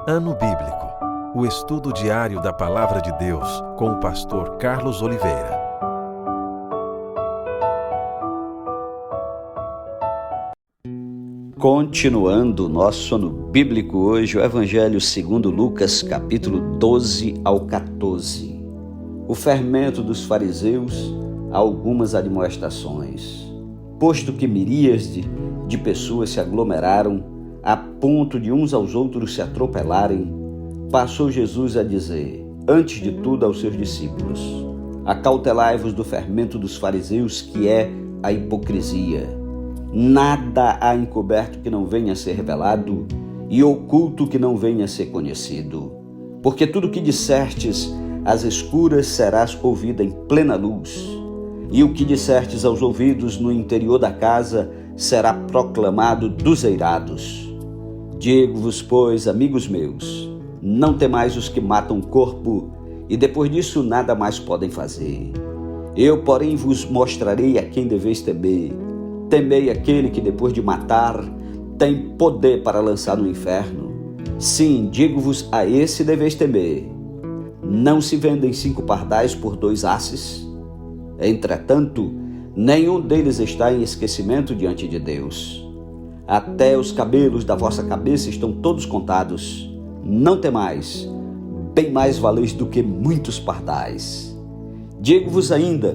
Ano Bíblico, o estudo diário da Palavra de Deus com o pastor Carlos Oliveira. Continuando o nosso ano bíblico hoje, o Evangelho segundo Lucas, capítulo 12 ao 14. O fermento dos fariseus, algumas admoestações. Posto que miríades de pessoas se aglomeraram, a ponto de uns aos outros se atropelarem, passou Jesus a dizer, antes de tudo aos seus discípulos, acautelai-vos do fermento dos fariseus, que é a hipocrisia. Nada há encoberto que não venha a ser revelado, e oculto que não venha a ser conhecido. Porque tudo que dissertes às escuras serás ouvido em plena luz, e o que dissertes aos ouvidos no interior da casa será proclamado dos eirados. Digo-vos, pois, amigos meus, não temais os que matam o corpo, e depois disso nada mais podem fazer. Eu, porém, vos mostrarei a quem deveis temer. Temei aquele que, depois de matar, tem poder para lançar no inferno. Sim, digo-vos, a esse deveis temer. Não se vendem 5 pardais por 2 asses? Entretanto, nenhum deles está em esquecimento diante de Deus. Até os cabelos da vossa cabeça estão todos contados. Não temais, bem mais valeis do que muitos pardais. Digo-vos ainda,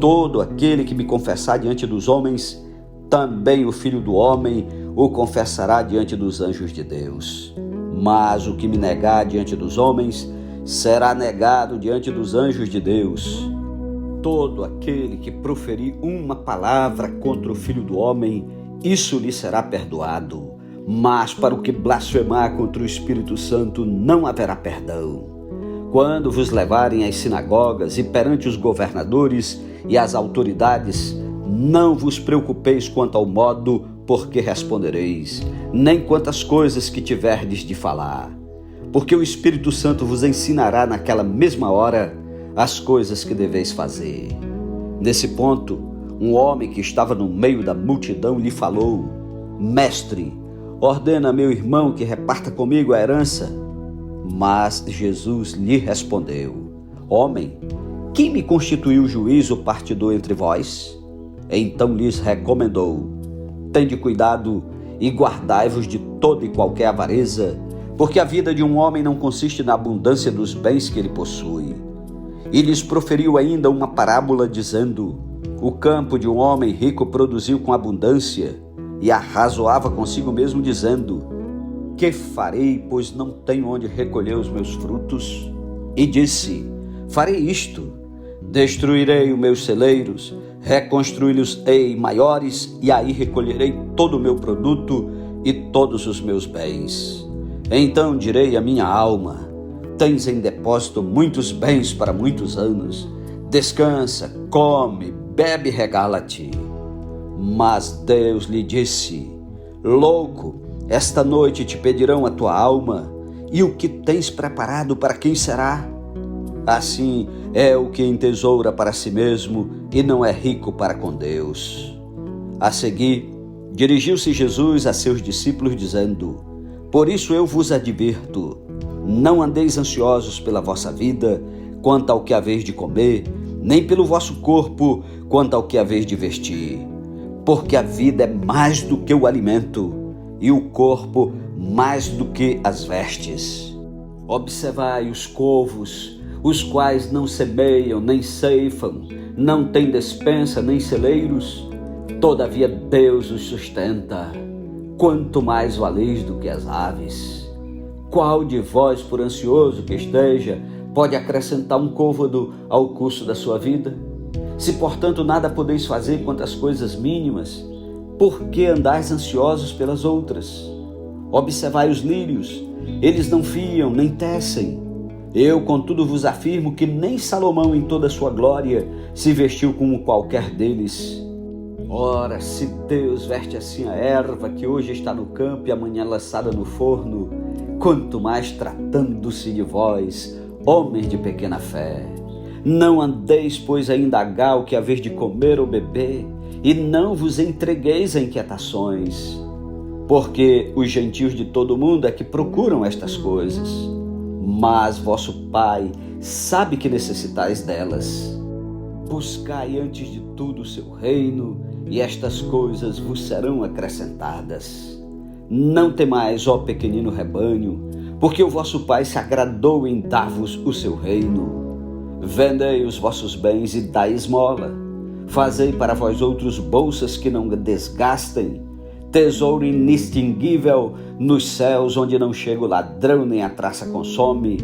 todo aquele que me confessar diante dos homens, também o Filho do Homem o confessará diante dos anjos de Deus. Mas o que me negar diante dos homens, será negado diante dos anjos de Deus. Todo aquele que proferir uma palavra contra o Filho do Homem, isso lhe será perdoado. Mas para o que blasfemar contra o Espírito Santo, não haverá perdão. Quando vos levarem às sinagogas e perante os governadores e as autoridades, não vos preocupeis quanto ao modo por que respondereis, nem quantas coisas que tiverdes de falar. Porque o Espírito Santo vos ensinará naquela mesma hora as coisas que deveis fazer. Nesse ponto, um homem que estava no meio da multidão lhe falou, Mestre, ordena a meu irmão que reparta comigo a herança. Mas Jesus lhe respondeu, Homem, quem me constituiu juiz ou partidor entre vós? Então lhes recomendou, Tende cuidado e guardai-vos de toda e qualquer avareza, porque a vida de um homem não consiste na abundância dos bens que ele possui. E lhes proferiu ainda uma parábola dizendo, o campo de um homem rico produziu com abundância, e arrazoava consigo mesmo dizendo, que farei, pois não tenho onde recolher os meus frutos? E disse, farei isto, destruirei os meus celeiros, reconstruí-los-ei maiores, e aí recolherei todo o meu produto e todos os meus bens. Então direi à minha alma, tens em depósito muitos bens para muitos anos, descansa, come, bebe, regala-te. Mas Deus lhe disse, louco, esta noite te pedirão a tua alma, e o que tens preparado para quem será? Assim é o que entesoura para si mesmo e não é rico para com Deus. A seguir, dirigiu-se Jesus a seus discípulos dizendo, por isso eu vos advirto, não andeis ansiosos pela vossa vida, quanto ao que haveis de comer, nem pelo vosso corpo, quanto ao que haveis de vestir. Porque a vida é mais do que o alimento, e o corpo mais do que as vestes. Observai os corvos, os quais não semeiam, nem ceifam, não têm despensa, nem celeiros, todavia Deus os sustenta. Quanto mais valeis do que as aves. Qual de vós, por ansioso que esteja, pode acrescentar um côvado ao curso da sua vida? Se, portanto, nada podeis fazer quanto às coisas mínimas, por que andais ansiosos pelas outras? Observai os lírios, eles não fiam, nem tecem. Eu, contudo, vos afirmo que nem Salomão, em toda a sua glória, se vestiu como qualquer deles. Ora, se Deus veste assim a erva que hoje está no campo e amanhã lançada no forno, quanto mais tratando-se de vós, homens de pequena fé. Não andeis, pois, a indagar o que haveis de comer ou beber, e não vos entregueis a inquietações. porque os gentios de todo o mundo é que procuram estas coisas. Mas vosso Pai sabe que necessitais delas. Buscai antes de tudo o seu reino, e estas coisas vos serão acrescentadas. Não temais, ó pequenino rebanho, porque o vosso Pai se agradou em dar-vos o seu reino. Vendei os vossos bens e dai esmola. Fazei para vós outros bolsas que não desgastem, tesouro inextinguível nos céus, onde não chega o ladrão nem a traça consome,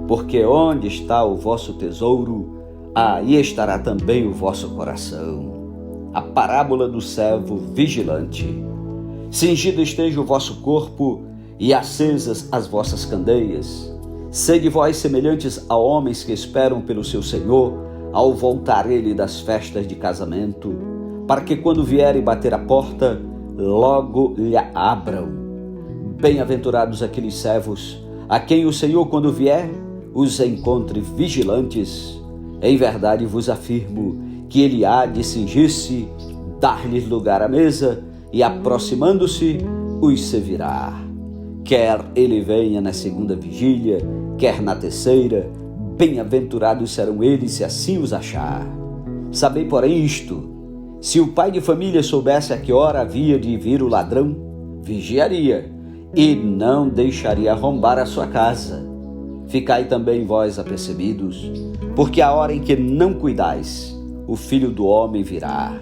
porque onde está o vosso tesouro, aí estará também o vosso coração. A parábola do servo vigilante. Cingido esteja o vosso corpo e acesas as vossas candeias. Sede vós semelhantes a homens que esperam pelo seu Senhor, ao voltar ele das festas de casamento, para que quando vier e bater a porta, logo lhe abram. Bem-aventurados aqueles servos, a quem o Senhor, quando vier, os encontre vigilantes. Em verdade vos afirmo que ele há de cingir-se, dar-lhes lugar à mesa, e aproximando-se, os servirá. Quer ele venha na segunda vigília, quer na terceira, bem-aventurados serão eles se assim os achar. Sabei, porém, isto: se o pai de família soubesse a que hora havia de vir o ladrão, vigiaria e não deixaria arrombar a sua casa. Ficai também vós apercebidos, porque a hora em que não cuidais, o Filho do Homem virá.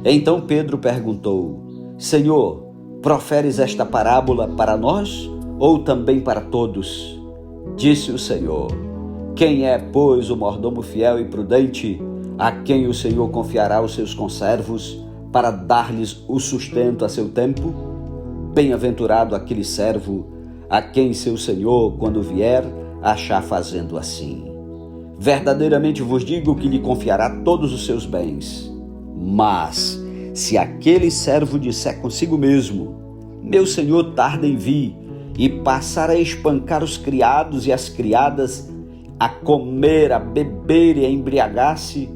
Então Pedro perguntou: Senhor, proferes esta parábola para nós ou também para todos? Disse o Senhor: quem é, pois, o mordomo fiel e prudente, a quem o Senhor confiará os seus conservos para dar-lhes o sustento a seu tempo? Bem-aventurado aquele servo a quem seu Senhor, quando vier, achar fazendo assim. Verdadeiramente vos digo que lhe confiará todos os seus bens. Mas, se aquele servo disser consigo mesmo: meu senhor tarda em vir, e passar a espancar os criados e as criadas, a comer, a beber e a embriagar-se,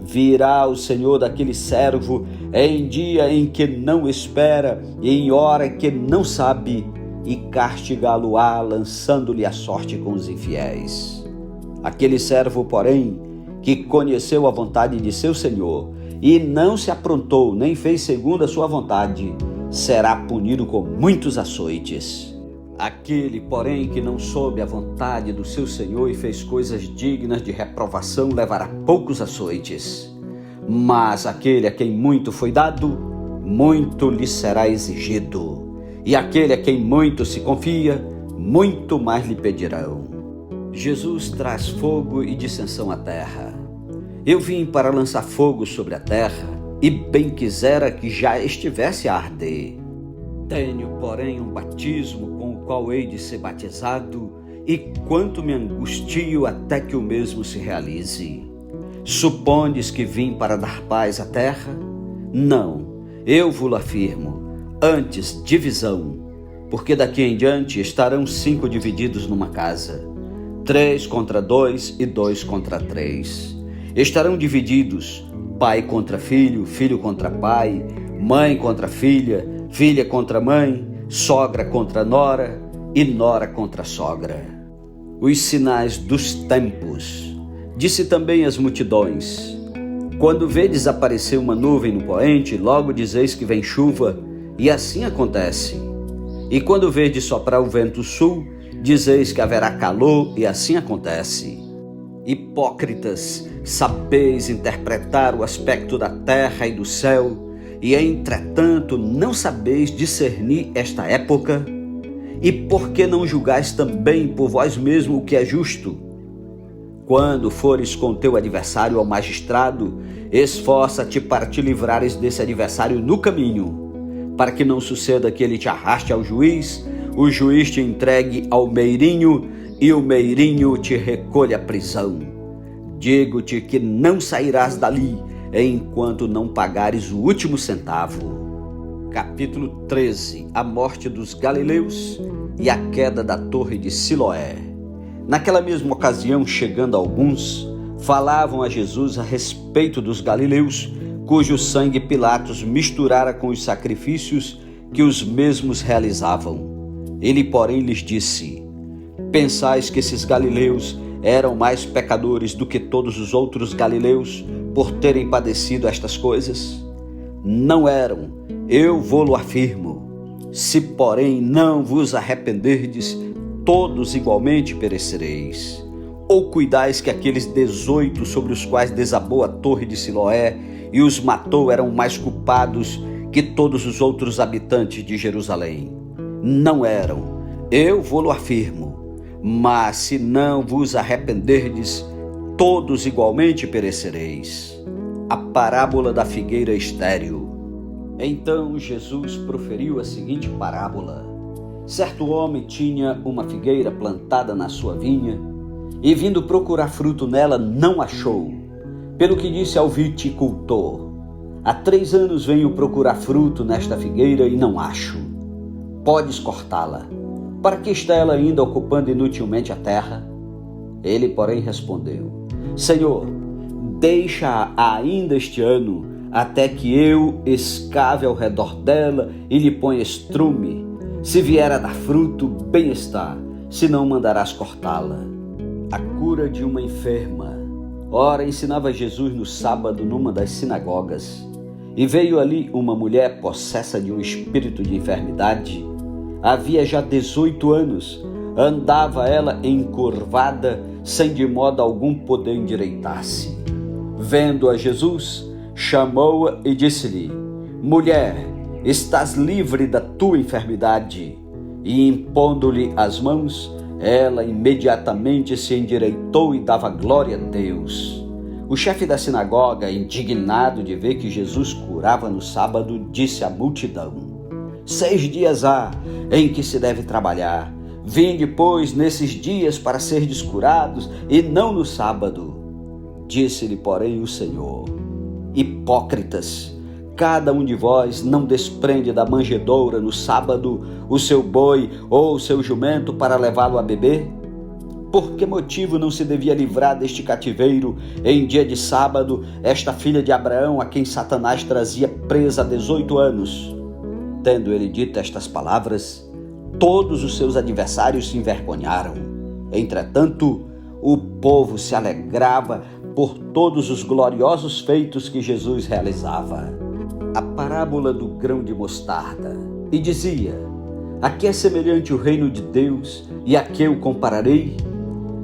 virá o senhor daquele servo em dia em que não espera e em hora que não sabe, e castigá-lo-á, lançando-lhe a sorte com os infiéis. Aquele servo, porém, que conheceu a vontade de seu senhor e não se aprontou nem fez segundo a sua vontade, será punido com muitos açoites. Aquele, porém, que não soube a vontade do seu senhor e fez coisas dignas de reprovação, levará poucos açoites. Mas aquele a quem muito foi dado, muito lhe será exigido. E aquele a quem muito se confia, muito mais lhe pedirão. Jesus traz fogo e dissensão à terra. Eu vim para lançar fogo sobre a terra, e bem quisera que já estivesse a arder. Tenho, porém, um batismo com o qual hei de ser batizado, e quanto me angustio até que o mesmo se realize. Supondes que vim para dar paz à terra? Não, eu vos afirmo, antes divisão, porque daqui em diante estarão 5 divididos numa casa, 3 contra 2 e 2 contra 3. Estarão divididos, pai contra filho, filho contra pai, mãe contra filha, filha contra mãe, sogra contra nora e nora contra sogra. Os sinais dos tempos. Disse também às multidões: quando vedes aparecer uma nuvem no poente, logo dizeis que vem chuva, e assim acontece. E quando vedes soprar o vento sul, dizeis que haverá calor, e assim acontece. Hipócritas, sabeis interpretar o aspecto da terra e do céu, e entretanto não sabeis discernir esta época? E por que não julgais também por vós mesmo o que é justo? Quando fores com teu adversário ao magistrado, esforça-te para te livrares desse adversário no caminho, para que não suceda que ele te arraste ao juiz, o juiz te entregue ao meirinho e o meirinho te recolha à prisão. Digo-te que não sairás dali enquanto não pagares o último centavo. Capítulo 13. A morte dos galileus e a queda da torre de Siloé. Naquela mesma ocasião, chegando alguns, falavam a Jesus a respeito dos galileus, cujo sangue Pilatos misturara com os sacrifícios que os mesmos realizavam. Ele, porém, lhes disse: pensais que esses galileus eram mais pecadores do que todos os outros galileus por terem padecido estas coisas? Não eram, eu vô-lo afirmo. Se, porém, não vos arrependerdes, todos igualmente perecereis. Ou cuidais que aqueles 18 sobre os quais desabou a torre de Siloé e os matou eram mais culpados que todos os outros habitantes de Jerusalém? Não eram, eu vô-lo afirmo. Mas se não vos arrependerdes, todos igualmente perecereis. A parábola da figueira estéril. Então Jesus proferiu a seguinte parábola: certo homem tinha uma figueira plantada na sua vinha, e vindo procurar fruto nela, não achou. Pelo que disse ao viticultor: há 3 anos venho procurar fruto nesta figueira e não acho. Podes cortá-la. Para que está ela ainda ocupando inutilmente a terra? Ele, porém, respondeu: Senhor, deixa-a ainda este ano, até que eu escave ao redor dela e lhe ponha estrume. Se vier a dar fruto, bem está, se não mandarás cortá-la. A cura de uma enferma. Ora, ensinava Jesus no sábado numa das sinagogas, e veio ali uma mulher possessa de um espírito de enfermidade. Havia já 18 anos, andava ela encurvada, sem de modo algum poder endireitar-se. Vendo-a Jesus, chamou-a e disse-lhe: mulher, estás livre da tua enfermidade. E impondo-lhe as mãos, ela imediatamente se endireitou e dava glória a Deus. O chefe da sinagoga, indignado de ver que Jesus curava no sábado, disse à multidão: 6 dias há em que se deve trabalhar. Vinde, pois, nesses dias para serdes curados, e não no sábado. Disse-lhe, porém, o Senhor: hipócritas, cada um de vós não desprende da manjedoura no sábado o seu boi ou o seu jumento para levá-lo a beber? Por que motivo não se devia livrar deste cativeiro em dia de sábado esta filha de Abraão, a quem Satanás trazia presa há 18 anos? Tendo ele dito estas palavras, todos os seus adversários se envergonharam. Entretanto, o povo se alegrava por todos os gloriosos feitos que Jesus realizava. A parábola do grão de mostarda. E dizia: a que é semelhante o reino de Deus e a que o compararei?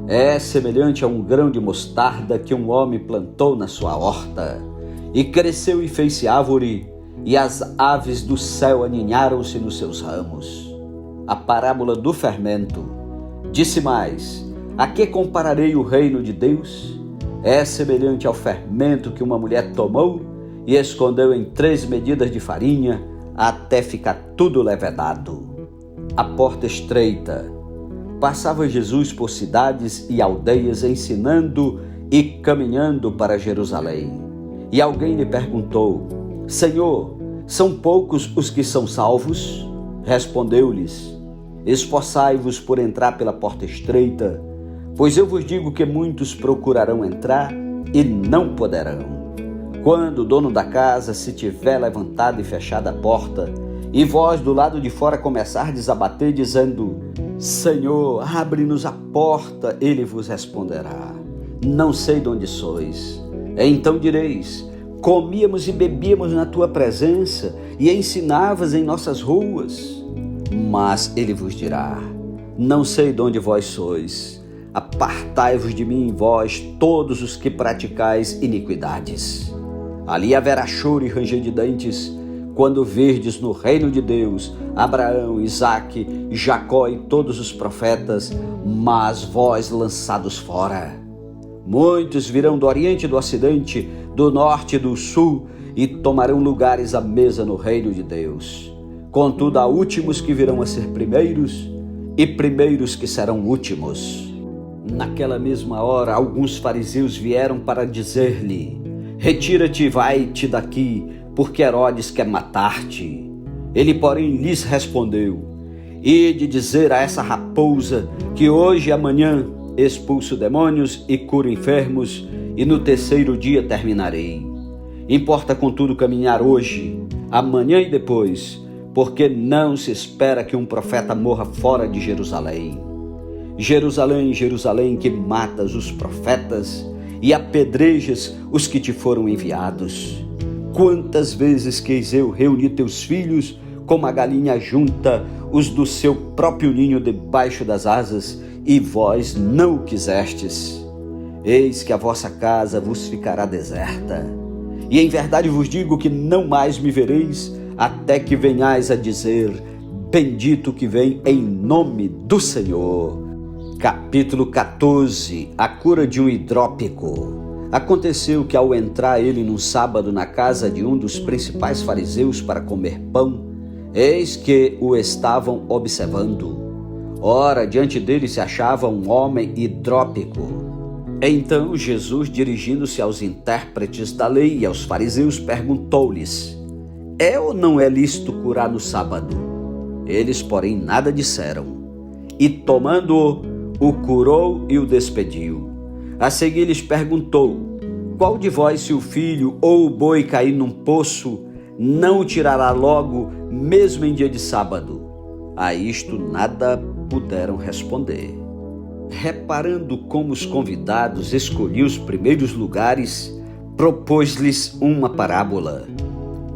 É semelhante a um grão de mostarda que um homem plantou na sua horta, e cresceu e fez-se árvore, e as aves do céu aninharam-se nos seus ramos. A parábola do fermento. Disse mais: a que compararei o reino de Deus? É semelhante ao fermento que uma mulher tomou e escondeu em 3 medidas de farinha, até ficar tudo levedado. A porta estreita. Passava Jesus por cidades e aldeias, ensinando e caminhando para Jerusalém. E alguém lhe perguntou: Senhor, são poucos os que são salvos? Respondeu-lhes: esforçai-vos por entrar pela porta estreita, pois eu vos digo que muitos procurarão entrar e não poderão. Quando o dono da casa se tiver levantado e fechado a porta, e vós do lado de fora começardes a bater, dizendo: Senhor, abre-nos a porta, ele vos responderá: não sei de onde sois. Então direis: comíamos e bebíamos na tua presença, e ensinavas em nossas ruas. Mas ele vos dirá: não sei de onde vós sois. Apartai-vos de mim, vós, todos os que praticais iniquidades. Ali haverá choro e ranger de dentes, quando virdes no reino de Deus Abraão, Isaque, Jacó e todos os profetas, mas vós lançados fora. Muitos virão do oriente e do ocidente, do norte e do sul, e tomarão lugares à mesa no reino de Deus. Contudo, há últimos que virão a ser primeiros, e primeiros que serão últimos. Naquela mesma hora, alguns fariseus vieram para dizer-lhe: retira-te e vai-te daqui, porque Herodes quer matar-te. Ele, porém, lhes respondeu: ide dizer a essa raposa que hoje e amanhã expulso demônios e curo enfermos, e no 3º dia terminarei. Importa, contudo, caminhar hoje, amanhã e depois, porque não se espera que um profeta morra fora de Jerusalém. Jerusalém, Jerusalém, que matas os profetas e apedrejas os que te foram enviados. Quantas vezes quis eu reunir teus filhos, como a galinha junta os do seu próprio ninho debaixo das asas, e vós não o quisestes. Eis que a vossa casa vos ficará deserta. E em verdade vos digo que não mais me vereis, até que venhais a dizer: bendito que vem em nome do Senhor. Capítulo 14. A cura de um hidrópico. Aconteceu que, ao entrar ele num sábado na casa de um dos principais fariseus para comer pão, eis que o estavam observando. Ora, diante dele se achava um homem hidrópico. Então Jesus, dirigindo-se aos intérpretes da lei e aos fariseus, perguntou-lhes: é ou não é lícito curar no sábado? Eles, porém, nada disseram. E tomando-o, o curou e o despediu. A seguir lhes perguntou: qual de vós, se o filho ou o boi cair num poço, não o tirará logo, mesmo em dia de sábado? A isto nada puderam responder. Reparando como os convidados escolhiam os primeiros lugares, propôs-lhes uma parábola.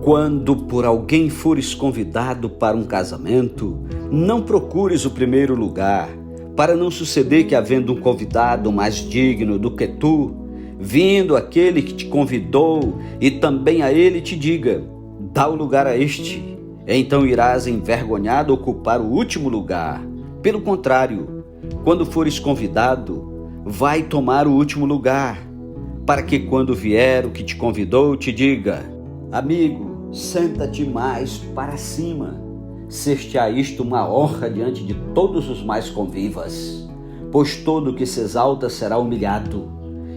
Quando por alguém fores convidado para um casamento, não procures o primeiro lugar, para não suceder que, havendo um convidado mais digno do que tu, vindo aquele que te convidou e também a ele te diga: dá o lugar a este, então irás envergonhado ocupar o último lugar. Pelo contrário, quando fores convidado, vai tomar o último lugar, para que quando vier o que te convidou te diga: amigo, senta-te mais para cima. Ser-te-á isto uma honra diante de todos os mais convivas. Pois todo o que se exalta será humilhado,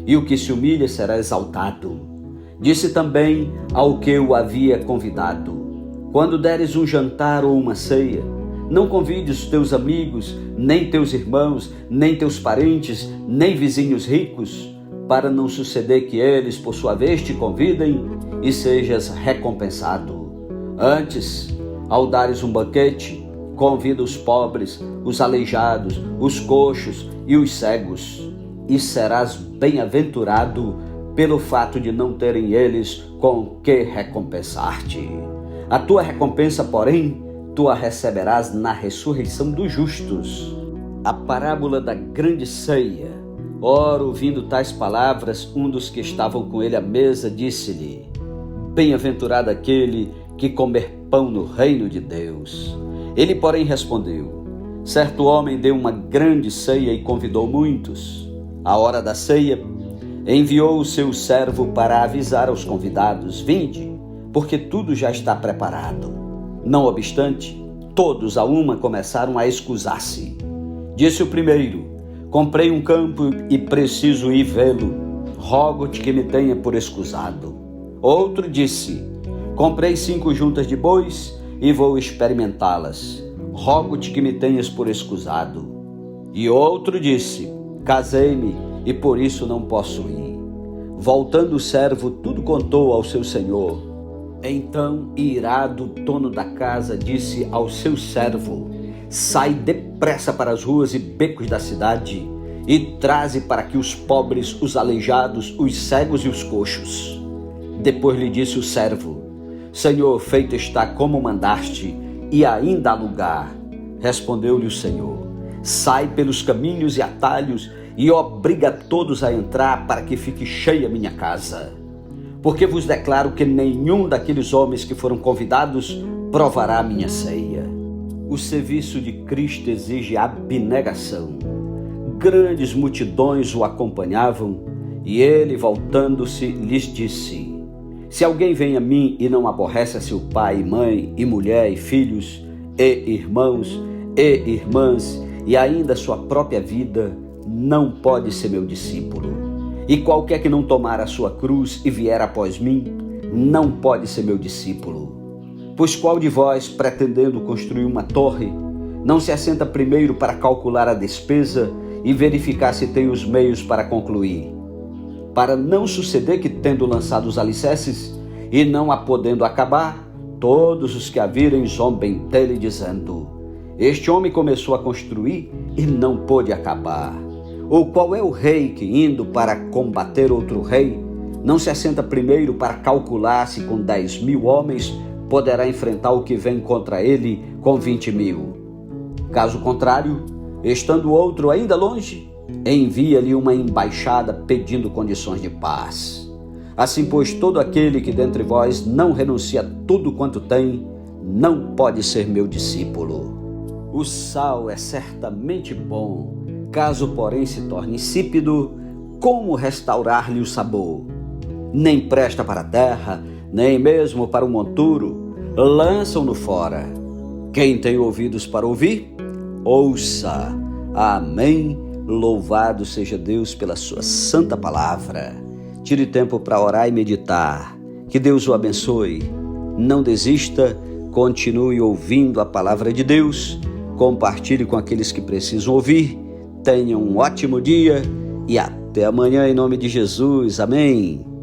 e o que se humilha será exaltado. Disse também ao que o havia convidado: quando deres um jantar ou uma ceia, não convides os teus amigos, nem teus irmãos, nem teus parentes, nem vizinhos ricos, para não suceder que eles, por sua vez, te convidem e sejas recompensado. Antes, ao dares um banquete, convida os pobres, os aleijados, os coxos e os cegos, e serás bem-aventurado pelo fato de não terem eles com que recompensar-te. A tua recompensa, porém, tu a receberás na ressurreição dos justos. A parábola da grande ceia. Ora, ouvindo tais palavras, um dos que estavam com ele à mesa disse-lhe: bem-aventurado aquele que comer pão no reino de Deus. Ele, porém, respondeu: certo homem deu uma grande ceia e convidou muitos. À hora da ceia, enviou o seu servo para avisar aos convidados: vinde, porque tudo já está preparado. Não obstante, todos a uma começaram a escusar-se. Disse o primeiro: comprei um campo e preciso ir vê-lo. Rogo-te que me tenha por escusado. Outro disse: comprei 5 juntas de bois e vou experimentá-las. Rogo-te que me tenhas por escusado. E outro disse: casei-me e por isso não posso ir. Voltando o servo, tudo contou ao seu senhor. Então, irado, o dono da casa disse ao seu servo: sai depressa para as ruas e becos da cidade e traze para aqui os pobres, os aleijados, os cegos e os coxos. Depois lhe disse o servo: Senhor, feito está como mandaste, e ainda há lugar. Respondeu-lhe o Senhor: sai pelos caminhos e atalhos e obriga todos a entrar, para que fique cheia minha casa. Porque vos declaro que nenhum daqueles homens que foram convidados provará a minha ceia. O serviço de Cristo exige abnegação. Grandes multidões o acompanhavam, e ele, voltando-se, lhes disse: se alguém vem a mim e não aborrece a seu pai, mãe, e mulher, e filhos, e irmãos, e irmãs, e ainda sua própria vida, não pode ser meu discípulo. E qualquer que não tomar a sua cruz e vier após mim, não pode ser meu discípulo. Pois qual de vós, pretendendo construir uma torre, não se assenta primeiro para calcular a despesa e verificar se tem os meios para concluir? Para não suceder que, tendo lançado os alicerces e não a podendo acabar, Todos os que a virem zombem dele, dizendo: este homem começou a construir e não pôde acabar. Ou qual é o rei que, indo para combater outro rei, não se assenta primeiro para calcular se com 10.000 homens poderá enfrentar o que vem contra ele com 20.000? Caso contrário, estando outro ainda longe, envia-lhe uma embaixada pedindo condições de paz. Assim, pois, todo aquele que dentre vós não renuncia a tudo quanto tem, não pode ser meu discípulo. O sal é certamente bom, caso, porém, se torne insípido, como restaurar-lhe o sabor? Nem presta para a terra, nem mesmo para o monturo, lançam-no fora. Quem tem ouvidos para ouvir, ouça. Amém. Louvado seja Deus pela sua santa palavra. Tire tempo para orar e meditar. Que Deus o abençoe. Não desista, continue ouvindo a palavra de Deus. Compartilhe com aqueles que precisam ouvir. Tenha um ótimo dia e até amanhã em nome de Jesus. Amém.